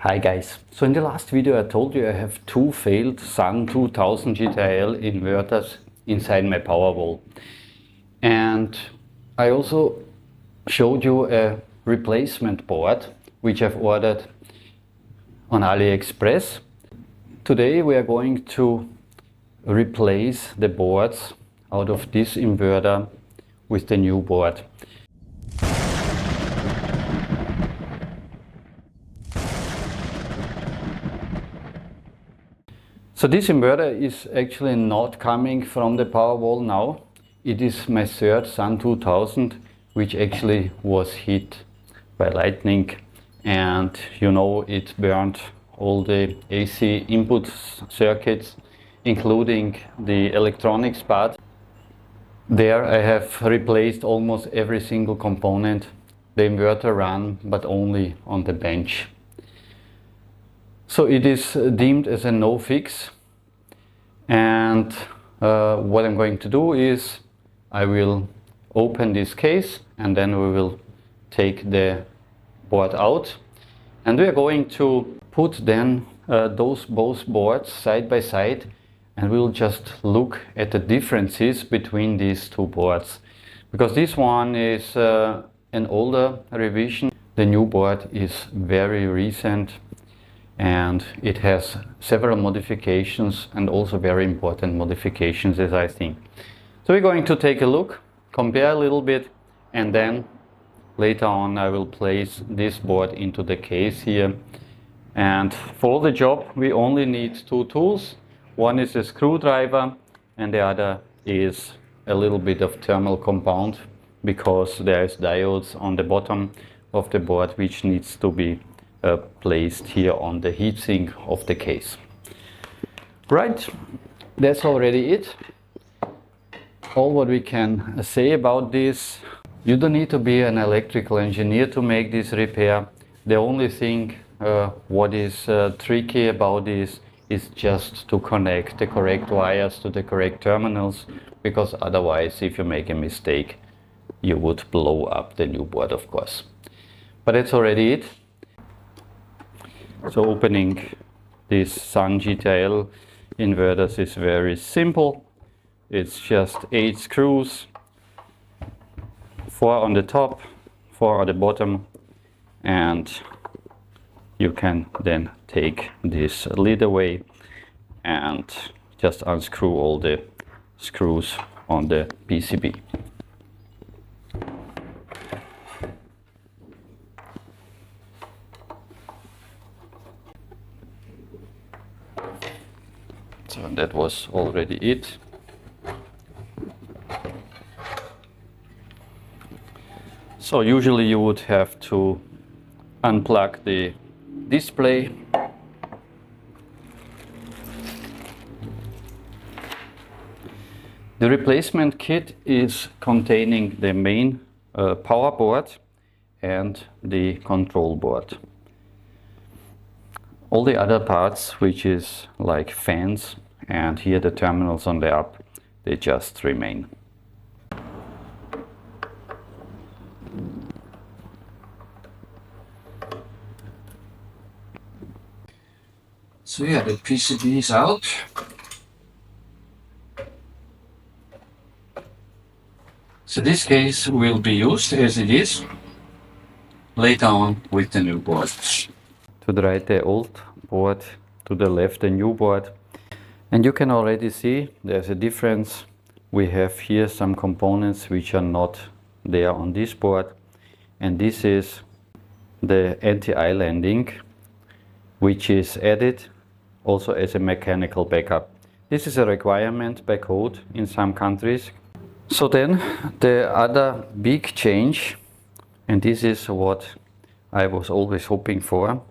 Hi guys, so in the last video I told you I have two failed SUN2000GTIL inverters inside my Powerwall, and I also showed you a replacement board which I've ordered on AliExpress. Today we are going to replace the boards out of this inverter with the new board. So this inverter is actually not coming from the Powerwall now. It is my third SUN2000 which actually was hit by lightning, and it burned all the AC input circuits, including the electronics part. There I have replaced almost every single component. The inverter ran, but only on the bench. So it is deemed as a no fix, and what I'm going to do is I will open this case and then we will take the board out, and we are going to put then those both boards side by side, and we'll just look at the differences between these two boards, because this one is an older revision. The new board is very recent and it has several modifications, and also very important modifications, as I think. So we're going to take a look, compare a little bit, and then later on I will place this board into the case here. And for the job we only need two tools. One is a screwdriver and the other is a little bit of thermal compound, because there is diodes on the bottom of the board which needs to be placed here on the heatsink of the case. Right, that's already it. All what we can say about this: you don't need to be an electrical engineer to make this repair. The only thing what is tricky about this is just to connect the correct wires to the correct terminals, because otherwise if you make a mistake you would blow up the new board, of course. But that's already it. So opening this SUN2000GTIL inverters is very simple. It's just 8 screws, 4 on the top, 4 on the bottom, and you can then take this lid away and just unscrew all the screws on the PCB. So that was already it. So usually you would have to unplug the display. The replacement kit is containing the main power board and the control board. All the other parts, which is like fans and here the terminals on the up, they just remain. So yeah, the PCB is out. So this case will be used as it is later on with the new board. To the right the old board, to the left the new board. And you can already see there's a difference. We have here some components which are not there on this board, and this is the anti-eye landing, which is added also as a mechanical backup. This is a requirement by code in some countries. So then the other big change, and this is what I was always hoping for,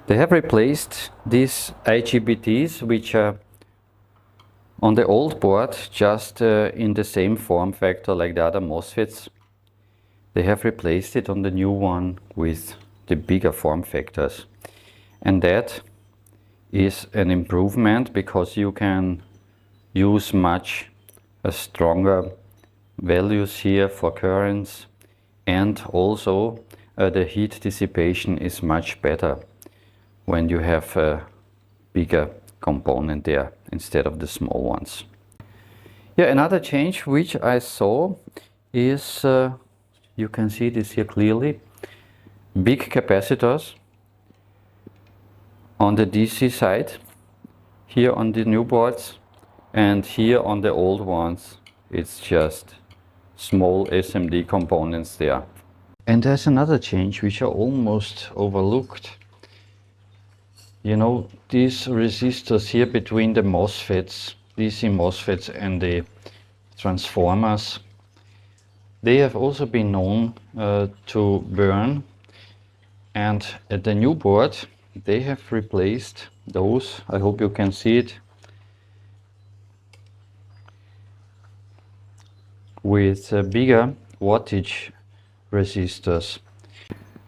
they have replaced these IGBTs, which are on the old board just in the same form factor like the other MOSFETs. They have replaced it on the new one with the bigger form factors, and that is an improvement, because you can use much stronger values here for currents, and also the heat dissipation is much better. when you have a bigger component there instead of the small ones. Yeah, another change which I saw is, you can see this here clearly, big capacitors on the DC side, here on the new boards, and here on the old ones it's just small SMD components there. And there's another change which I almost overlooked. You know, these resistors here between the MOSFETs, DC MOSFETs and the transformers, they have also been known to burn, and at the new board they have replaced those, I hope you can see it, with bigger wattage resistors.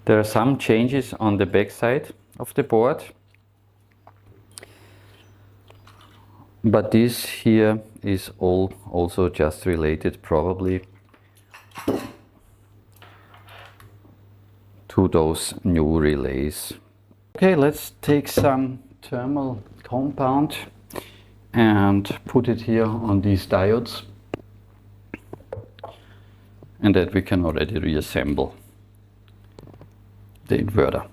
There are some changes on the back side of the board, but this here is all also just related probably to those new relays. Okay, let's take some thermal compound and put it here on these diodes, and that we can already reassemble the inverter.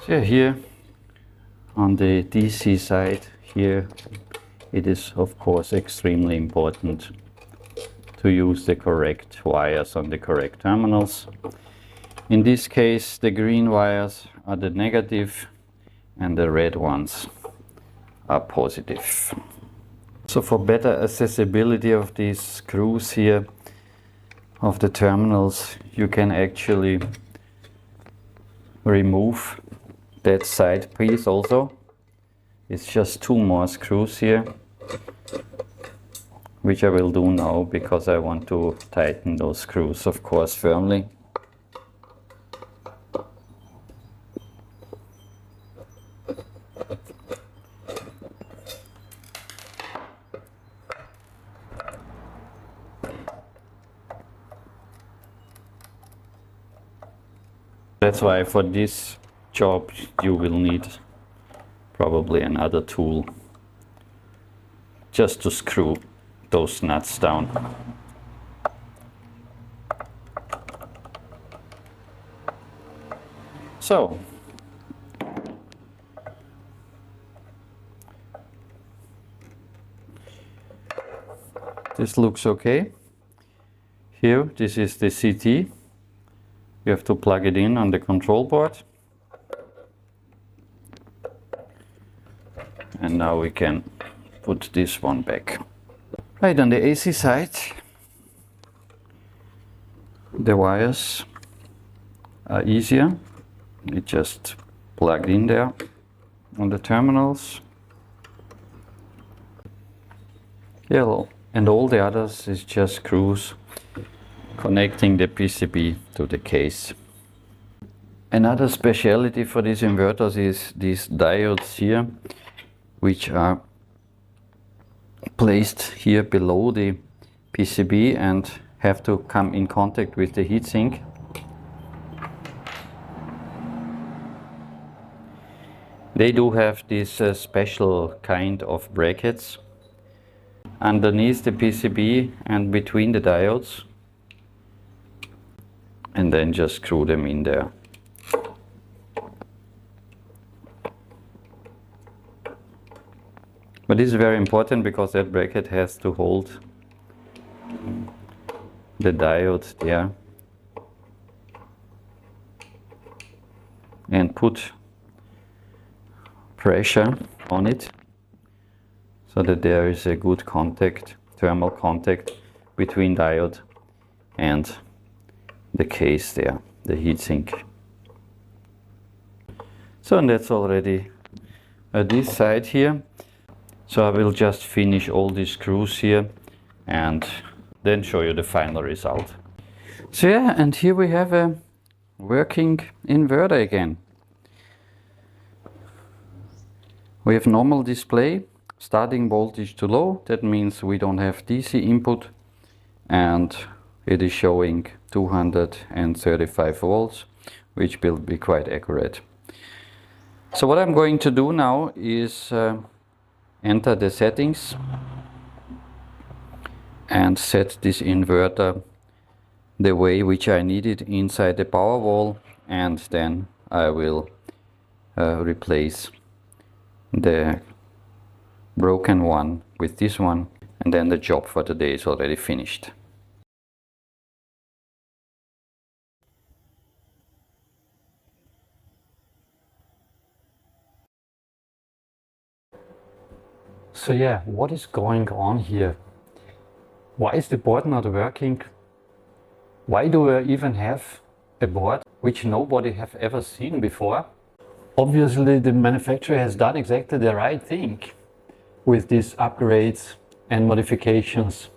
So here on the DC side, here it is of course extremely important to use the correct wires on the correct terminals. In this case the green wires are the negative and the red ones are positive. So for better accessibility of these screws here of the terminals, you can actually remove that side piece also. It's just two more screws here, which I will do now because I want to tighten those screws, of course, firmly. That's why for this job you will need probably another tool just to screw those nuts down. So this looks okay. Here, this is the CT. You have to plug it in on the control board. And now we can put this one back. Right, on the AC side, the wires are easier. It just plugged in there on the terminals. Yeah, and all the others is just screws connecting the PCB to the case. Another specialty for these inverters is these diodes here, which are placed here below the PCB and have to come in contact with the heatsink. They do have this special kind of brackets underneath the PCB and between the diodes, and then just screw them in there. But this is very important because that bracket has to hold the diode there and put pressure on it so that there is a good contact, thermal contact between diode and the case there, the heatsink. So, and that's already this side here. So I will just finish all these screws here and then show you the final result. So yeah, and here we have a working inverter again. We have normal display, starting voltage to low, that means we don't have DC input, and it is showing 235 volts, which will be quite accurate. So what I'm going to do now is enter the settings and set this inverter the way which I need it inside the power wall, and then I will replace the broken one with this one, and then the job for the day is already finished. So yeah, what is going on here? Why is the board not working? Why do I even have a board which nobody have ever seen before? Obviously the manufacturer has done exactly the right thing with these upgrades and modifications.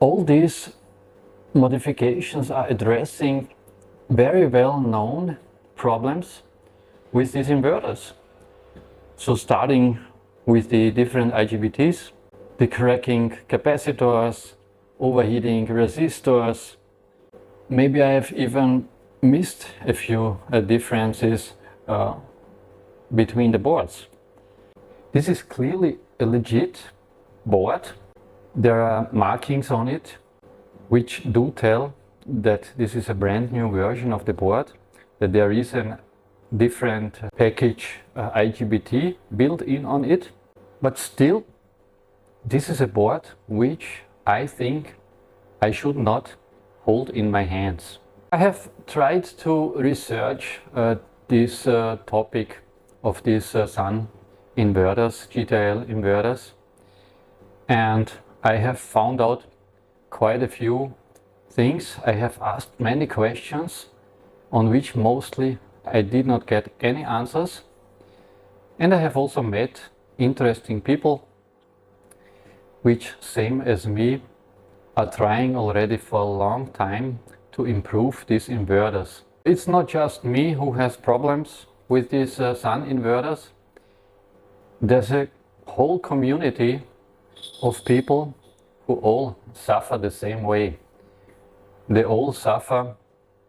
All these modifications are addressing very well known problems with these inverters. So starting with the different IGBTs, the cracking capacitors, overheating resistors. Maybe I have even missed a few differences between the boards. This is clearly a legit board. There are markings on it which do tell that this is a brand new version of the board, that there is a different package IGBT built in on it, but still this is a board which I think I should not hold in my hands. I have tried to research this topic of these SUN inverters, GTL inverters, and I have found out quite a few things. I have asked many questions on which mostly I did not get any answers, and I have also met interesting people which, same as me, are trying already for a long time to improve these inverters. It's not just me who has problems with these SUN inverters. There's a whole community of people who all suffer the same way. They all suffer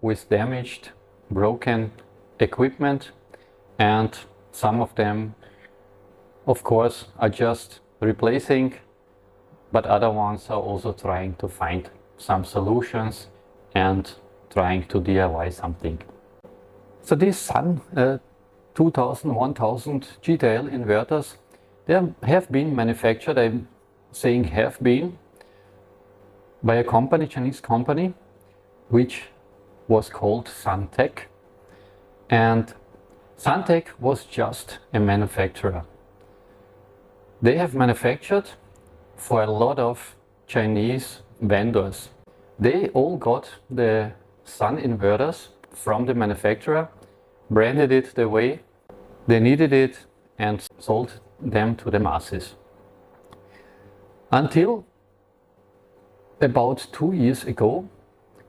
with damaged, broken equipment, and some of them, of course, are just replacing, but other ones are also trying to find some solutions and trying to DIY something. So these SUN 1000 GTIL inverters, they have been manufactured, I'm saying have been, by a company, Chinese company, which was called Suntech. And Suntech was just a manufacturer. They have manufactured for a lot of Chinese vendors. They all got the SUN inverters from the manufacturer, branded it the way they needed it, and sold them to the masses. Until about 2 years ago,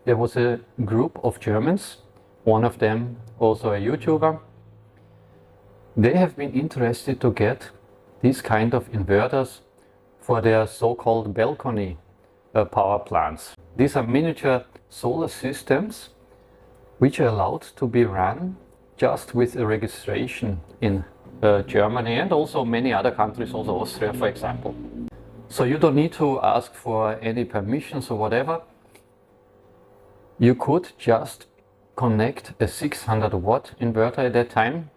there was a group of Germans, one of them also a YouTuber. They have been interested to get these kind of inverters for their so-called balcony power plants. These are miniature solar systems which are allowed to be run just with a registration in Germany and also many other countries, also Austria, for example. So you don't need to ask for any permissions or whatever. You could just connect a 600 watt inverter at that time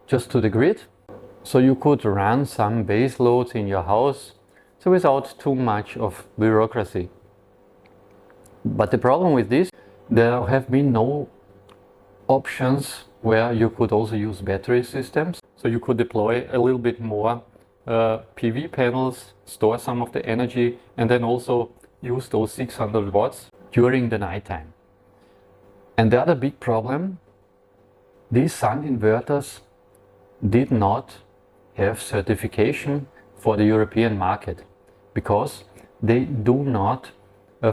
just to the grid. So you could run some base loads in your house, so without too much of bureaucracy. But the problem with this, there have been no options where you could also use battery systems. So you could deploy a little bit more PV panels, store some of the energy, and then also use those 600 watts during the nighttime. And the other big problem, these sun inverters did not have certification for the European market because they do not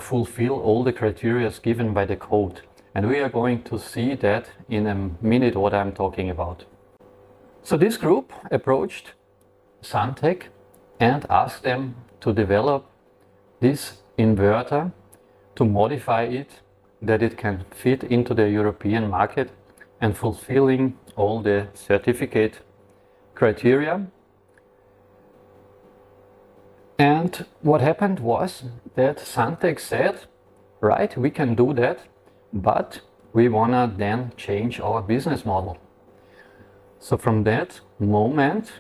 fulfill all the criteria given by the code. And we are going to see that in a minute what I'm talking about. So this group approached Suntech and asked them to develop this inverter, to modify it that it can fit into the European market and fulfilling all the certificate criteria. And what happened was that Suntech said, right, we can do that, but we wanna then change our business model. So from that moment,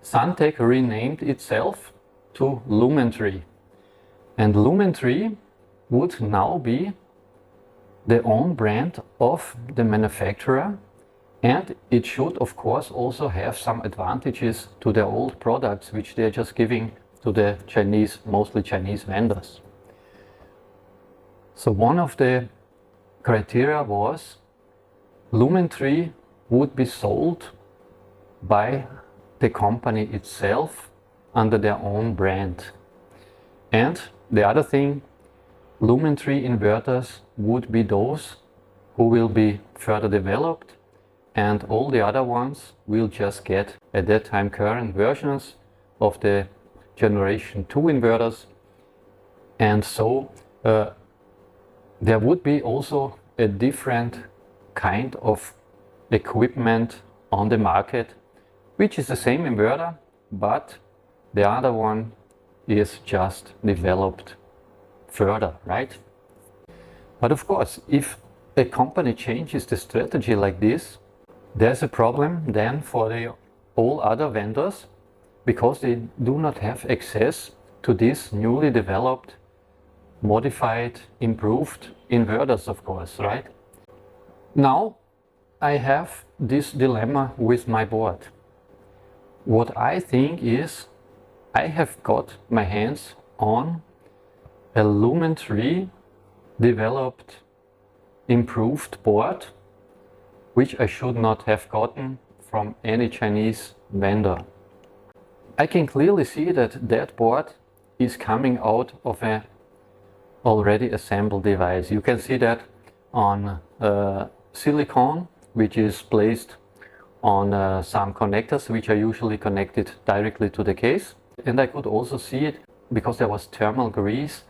Suntech renamed itself to Lumentree. And Lumentree would now be the own brand of the manufacturer, and it should of course also have some advantages to their old products which they're just giving to the Chinese, mostly Chinese vendors. So one of the criteria was Lumentree would be sold by the company itself under their own brand. And the other thing, Lumentree inverters would be those who will be further developed, and all the other ones will just get at that time current versions of the generation 2 inverters. And so there would be also a different kind of equipment on the market, which is the same inverter, but the other one is just developed further, right? But of course, if a company changes the strategy like this, there's a problem then for the all other vendors, because they do not have access to these newly developed, modified, improved inverters, of course, right? Now I have this dilemma with my board. What I think is, I have got my hands on a Lumentree developed, improved board, which I should not have gotten from any Chinese vendor. I can clearly see that that board is coming out of a already assembled device. You can see that on silicone, which is placed on some connectors, which are usually connected directly to the case. And I could also see it because there was thermal grease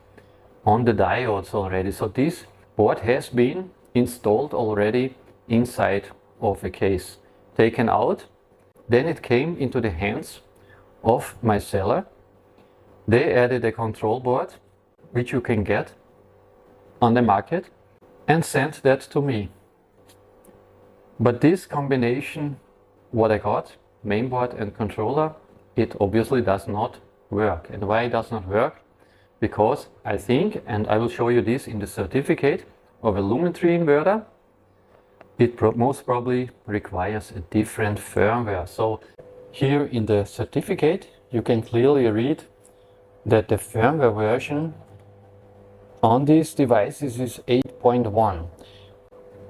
on the diodes already. So this board has been installed already inside of a case, taken out. Then it came into the hands of my seller. They added a control board, which you can get on the market, and sent that to me. But this combination, what I got, mainboard and controller, it obviously does not work. And why it does not work? Because I think, and I will show you this in the certificate of a Lumentree inverter, it most probably requires a different firmware. So here in the certificate, you can clearly read that the firmware version on these devices is 8.1.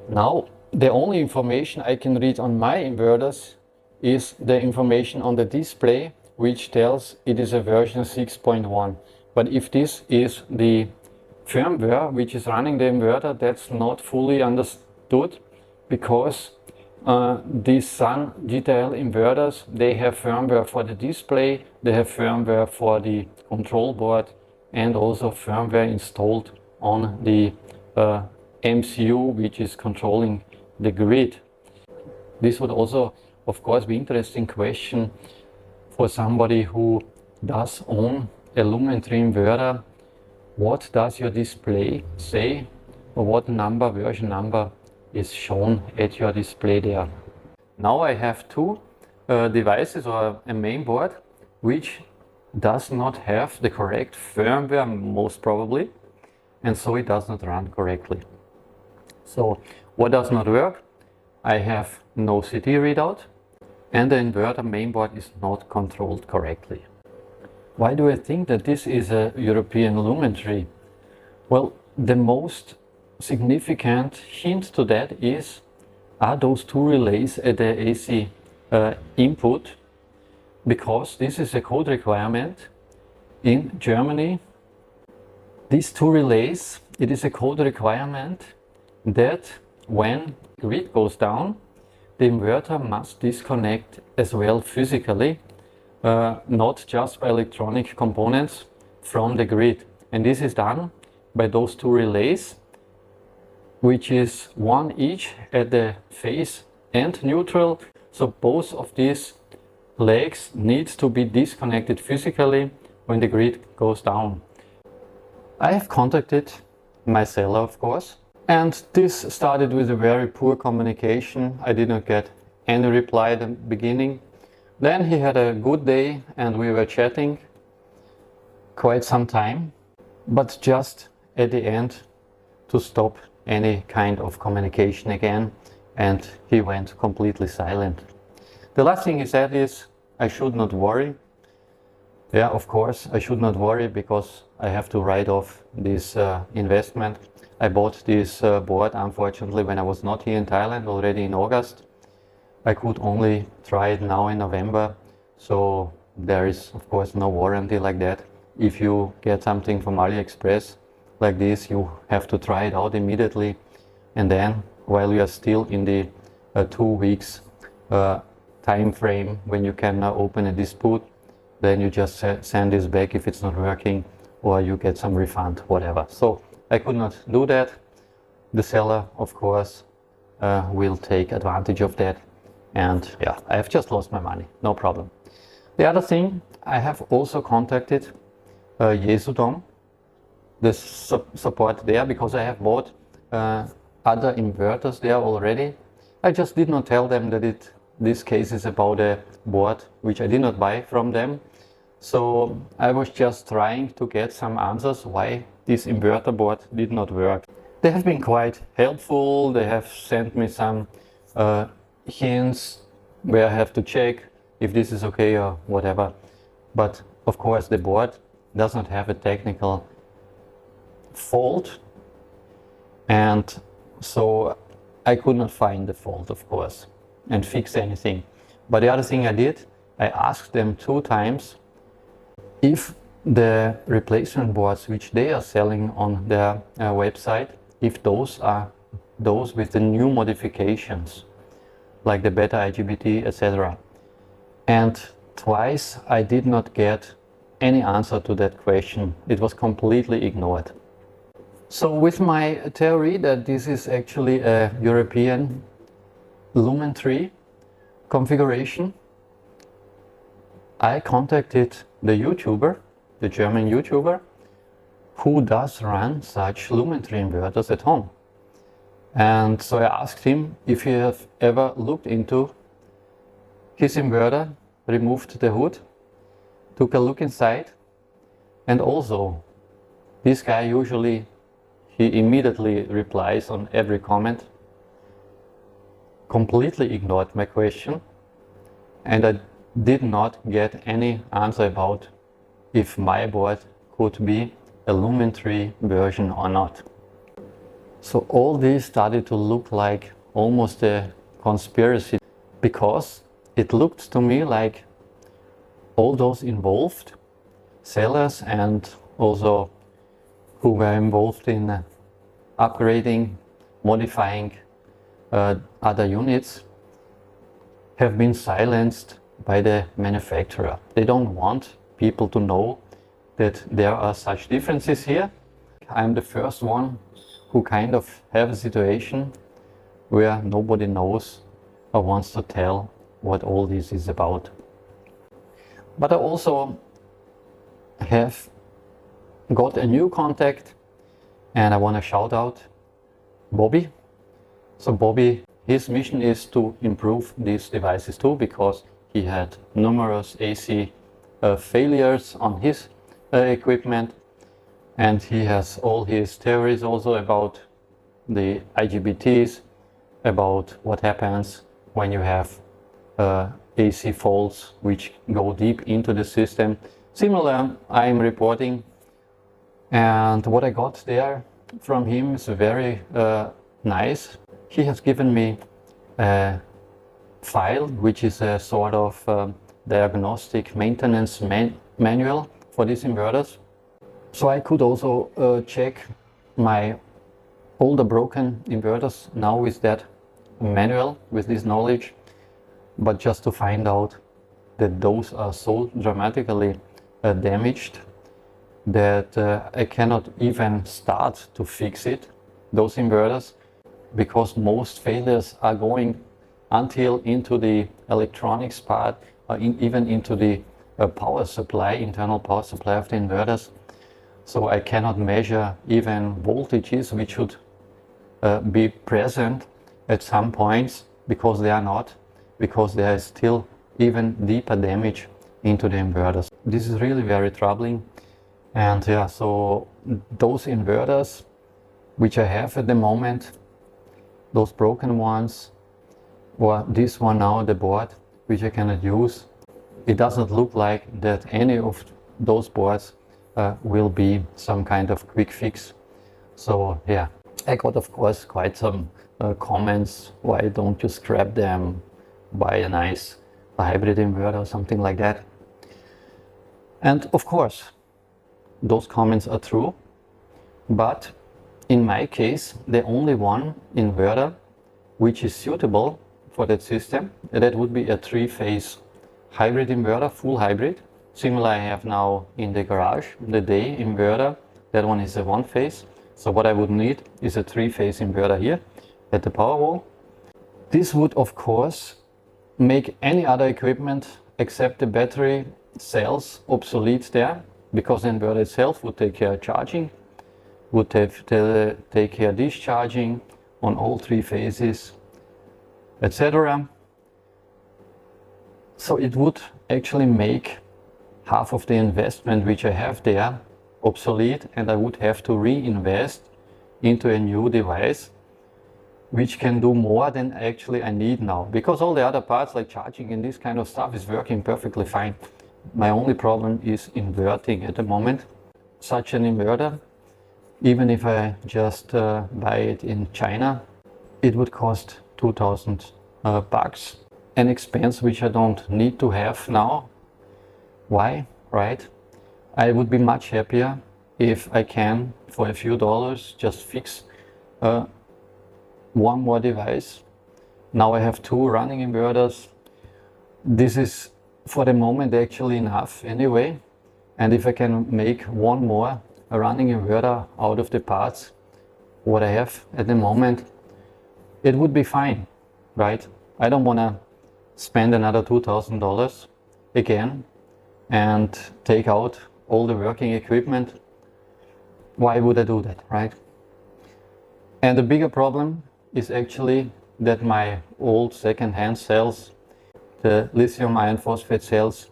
Now, the only information I can read on my inverters is the information on the display, which tells it is a version 6.1. But if this is the firmware which is running the inverter, that's not fully understood, because these SUN GTIL inverters, they have firmware for the display, they have firmware for the control board, and also firmware installed on the MCU, which is controlling the grid. This would also, of course, be an interesting question for somebody who does own a Lumentree inverter. What does your display say, or what number, version number is shown at your display there? Now I have two devices, or a mainboard, which does not have the correct firmware, most probably, and so it does not run correctly. So what does not work? I have no CT readout, and the inverter mainboard is not controlled correctly. Why do I think that this is a European Lumentree? Well, the most significant hint to that are those two relays at the AC input, because this is a code requirement in Germany. These two relays, it is a code requirement that when grid goes down, the inverter must disconnect as well physically, not just by electronic components from the grid. And this is done by those two relays, which is one each at the phase and neutral. So both of these legs need to be disconnected physically when the grid goes down. I have contacted my seller, of course, and this started with a very poor communication. I did not get any reply at the beginning. Then he had a good day and we were chatting quite some time, but just at the end to stop any kind of communication again, and he went completely silent. The last thing he said is, I should not worry. Yeah, of course, I should not worry because I have to write off this investment. I bought this board, unfortunately, when I was not here in Thailand, already in August. I could only try it now in November, so there is, of course, no warranty like that. If you get something from AliExpress like this, you have to try it out immediately, and then while you are still in the 2 weeks time frame when you can open a dispute, then you just send this back if it's not working, or you get some refund, whatever. So I could not do that. The seller, of course, will take advantage of that, and yeah, I have just lost my money, no problem. The other thing, I have also contacted Yesudom, the support there, because I have bought other inverters there already. I just did not tell them that this case is about a board which I did not buy from them. So I was just trying to get some answers why this inverter board did not work. They have been quite helpful. They have sent me some hints where I have to check if this is okay or whatever. But of course the board does not have a technical fault, and so I could not find the fault, of course, and fix anything. But the other thing I did, I asked them 2 times if the replacement boards which they are selling on their website, if those are those with the new modifications, like the beta IGBT, etc. And twice I did not get any answer to that question. It was completely ignored. So with my theory that this is actually a European Lumentree configuration, I contacted the YouTuber, the German YouTuber, who does run such Lumentree inverters at home. And so I asked him if he have ever looked into his inverter, removed the hood, took a look inside, and also this guy usually he immediately replies on every comment, completely ignored my question, and I did not get any answer about if my board could be a Lumentree version or not. So all this started to look like almost a conspiracy, because it looked to me like all those involved, sellers and also who were involved in upgrading, modifying other units, have been silenced by the manufacturer. They don't want people to know that there are such differences here. I'm the first one who kind of have a situation where nobody knows or wants to tell what all this is about. But I also have got a new contact, and I want to shout out Bobby. So Bobby, his mission is to improve these devices too, because he had numerous AC failures on his equipment, and he has all his theories also about the IGBTs, about what happens when you have AC faults which go deep into the system. Similar I'm reporting, and what I got there from him is very nice. He has given me a file which is a sort of diagnostic maintenance manual for these inverters. So I could also check my older broken inverters now with that manual, with this knowledge, but just to find out that those are so dramatically damaged that I cannot even start to fix it, those inverters, because most failures are going until into the electronics part, even into the power supply, internal power supply of the inverters. So I cannot measure even voltages which should be present at some points, because they are not, because there is still even deeper damage into the inverters. This is really very troubling. And yeah, so those inverters which I have at the moment, those broken ones, or this one now, the board, which I cannot use, it doesn't look like that any of those boards will be some kind of quick fix. So yeah, I got of course quite some comments, why don't you scrap them, buy a nice hybrid inverter or something like that. And of course, those comments are true, but in my case, the only one inverter which is suitable for that system, that would be a 3-phase hybrid inverter, full hybrid. Similar I have now in the garage, the day inverter, that one is a 1-phase. So what I would need is a 3-phase inverter here at the power wall. This would of course make any other equipment except the battery cells obsolete there, because the inverter itself would take care of charging, would take care of discharging on all 3 phases, etc. So it would actually make half of the investment which I have there obsolete, and I would have to reinvest into a new device which can do more than actually I need now, because all the other parts like charging and this kind of stuff is working perfectly fine. My only problem is inverting at the moment. Such an inverter, even if I just buy it in China, it would cost 2,000 bucks, an expense which I don't need to have now. Why? Right? I would be much happier if I can, for a few dollars, just fix one more device. Now I have 2 running inverters. This is for the moment actually enough anyway, and if I can make one more running inverter out of the parts what I have at the moment, it would be fine, right? I don't want to spend another $2,000 again and take out all the working equipment. Why would I do that, right? And the bigger problem is actually that my old second-hand cells, the lithium iron phosphate cells,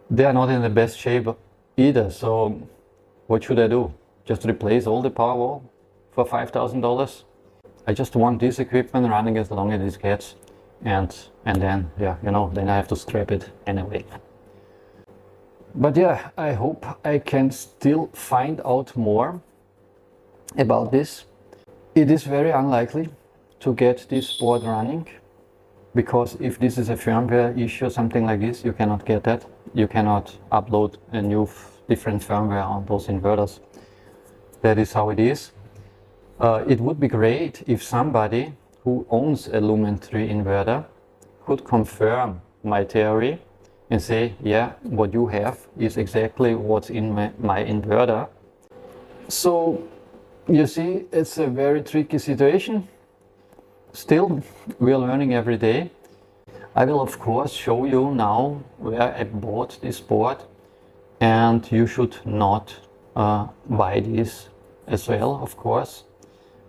they are not in the best shape either. So what should I do? Just replace all the power wall for $5,000? I just want this equipment running as long as it gets, and then, yeah, you know, then I have to scrap it anyway. But yeah, I hope I can still find out more about this. It is very unlikely to get this board running, because if this is a firmware issue, something like this, you cannot get that. You cannot upload a new different firmware on those inverters. That is how it is. It would be great if somebody who owns a Lumentree inverter could confirm my theory and say, yeah, what you have is exactly what's in my inverter. So you see, it's a very tricky situation. Still, we are learning every day. I will of course show you now where I bought this board, and you should not buy this as well, of course,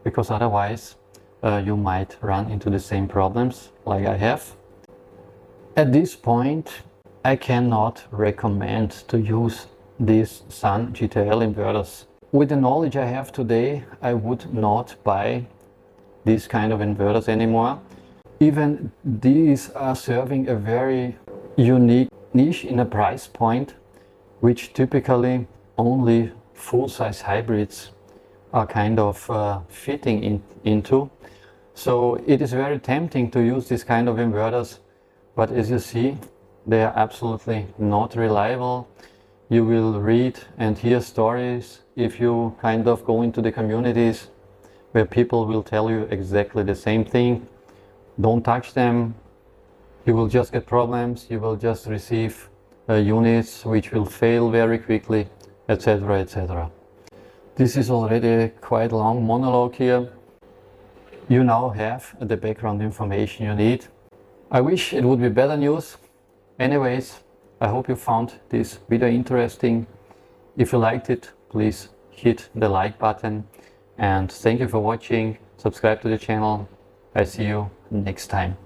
because otherwise you might run into the same problems like I have. At this point, I cannot recommend to use these SUN2000GTIL inverters. With the knowledge I have today, I would not buy these kind of inverters anymore. Even these are serving a very unique niche in a price point, which typically only full-size hybrids are kind of fitting into. So it is very tempting to use this kind of inverters, but as you see, they are absolutely not reliable. You will read and hear stories if you kind of go into the communities where people will tell you exactly the same thing. Don't touch them, you will just get problems, you will just receive units which will fail very quickly, etc., etc. This is already a quite long monologue here. You now have the background information you need. I wish it would be better news. Anyways, I hope you found this video interesting. If you liked it, please hit the like button, and thank you for watching. Subscribe to the channel. I see you next time.